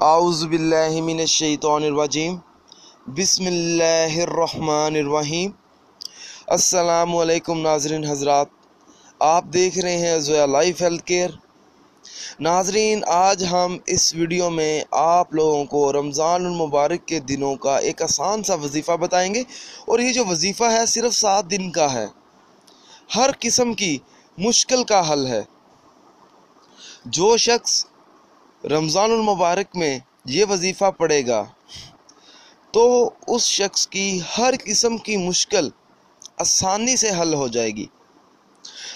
आऊज़ु बिल्लाहि मिनश शैतानिर रजीम बिस्मिल्लाहिर्रहमानिर रहीम। अस्सलामु अलैकुम नाज़रीन हज़रात, आप देख रहे हैं ज़ोया लाइफ हेल्थ केयर। नाज़रीन, आज हम इस वीडियो में आप लोगों को रमज़ानुल मुबारक के दिनों का एक आसान सा वजीफ़ा बताएंगे। और ये जो वजीफ़ा है सिर्फ़ 7 दिन का है, हर किस्म की मुश्किल का हल है। जो शख्स रमज़ानुल मुबारक में ये वजीफ़ा पढ़ेगा तो उस शख्स की हर किस्म की मुश्किल आसानी से हल हो जाएगी।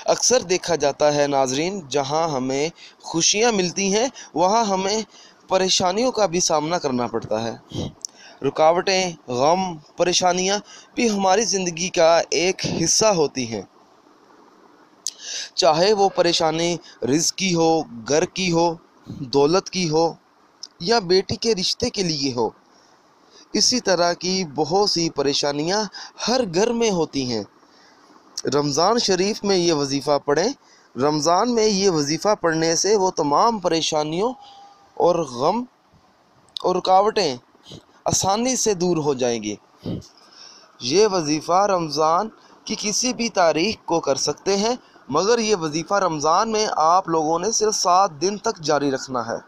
अक्सर देखा जाता है नाजरीन, जहां हमें खुशियां मिलती हैं वहां हमें परेशानियों का भी सामना करना पड़ता है। रुकावटें, गम, परेशानियां भी हमारी ज़िंदगी का एक हिस्सा होती हैं। चाहे वो परेशानी रिज़्क़ की हो, घर की हो, दौलत की हो या बेटी के रिश्ते के लिए हो, इसी तरह की बहुत सी परेशानियां हर घर में होती हैं। रमज़ान शरीफ में ये वजीफ़ा पढ़ें। रमज़ान में ये वजीफ़ा पढ़ने से वो तमाम परेशानियों और गम और रुकावटें आसानी से दूर हो जाएंगी। ये वजीफ़ा रमज़ान की किसी भी तारीख को कर सकते हैं, मगर ये वजीफ़ा रमज़ान में आप लोगों ने सिर्फ 7 दिन तक जारी रखना है।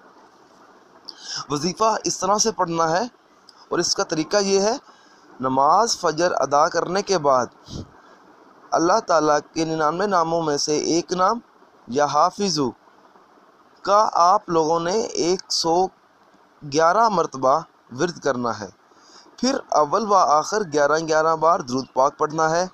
वजीफ़ा इस तरह से पढ़ना है और इसका तरीका ये है। नमाज फजर अदा करने के बाद अल्लाह ताला के 99 नामों में से एक नाम या हाफिज़ु का आप लोगों ने 111 मरतबा विर्द करना है। फिर अव्वल व आखिर 11-11 बार दुरूद पाक पढ़ना है।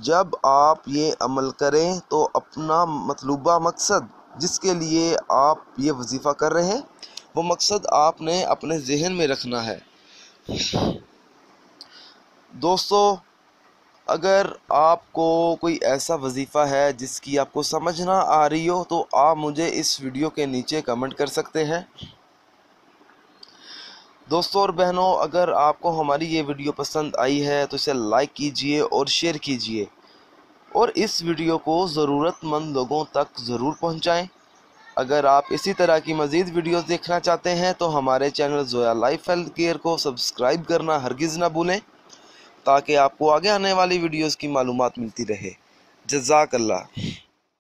जब आप ये अमल करें तो अपना मतलूबा मकसद, जिसके लिए आप ये वजीफ़ा कर रहे हैं, वो मकसद आपने अपने जहन में रखना है। दोस्तों, अगर आपको कोई ऐसा वजीफ़ा है जिसकी आपको समझ ना आ रही हो तो आप मुझे इस वीडियो के नीचे कमेंट कर सकते हैं। दोस्तों और बहनों, अगर आपको हमारी ये वीडियो पसंद आई है तो इसे लाइक कीजिए और शेयर कीजिए, और इस वीडियो को ज़रूरतमंद लोगों तक ज़रूर पहुँचाएँ। अगर आप इसी तरह की मज़ीद वीडियोस देखना चाहते हैं तो हमारे channel Zoya life health care को सब्सक्राइब करना हरगिज़ ना भूलें, ताकि आपको आगे आने वाली वीडियोस की मालूमात मिलती रहे। जज़ाकल्लाह।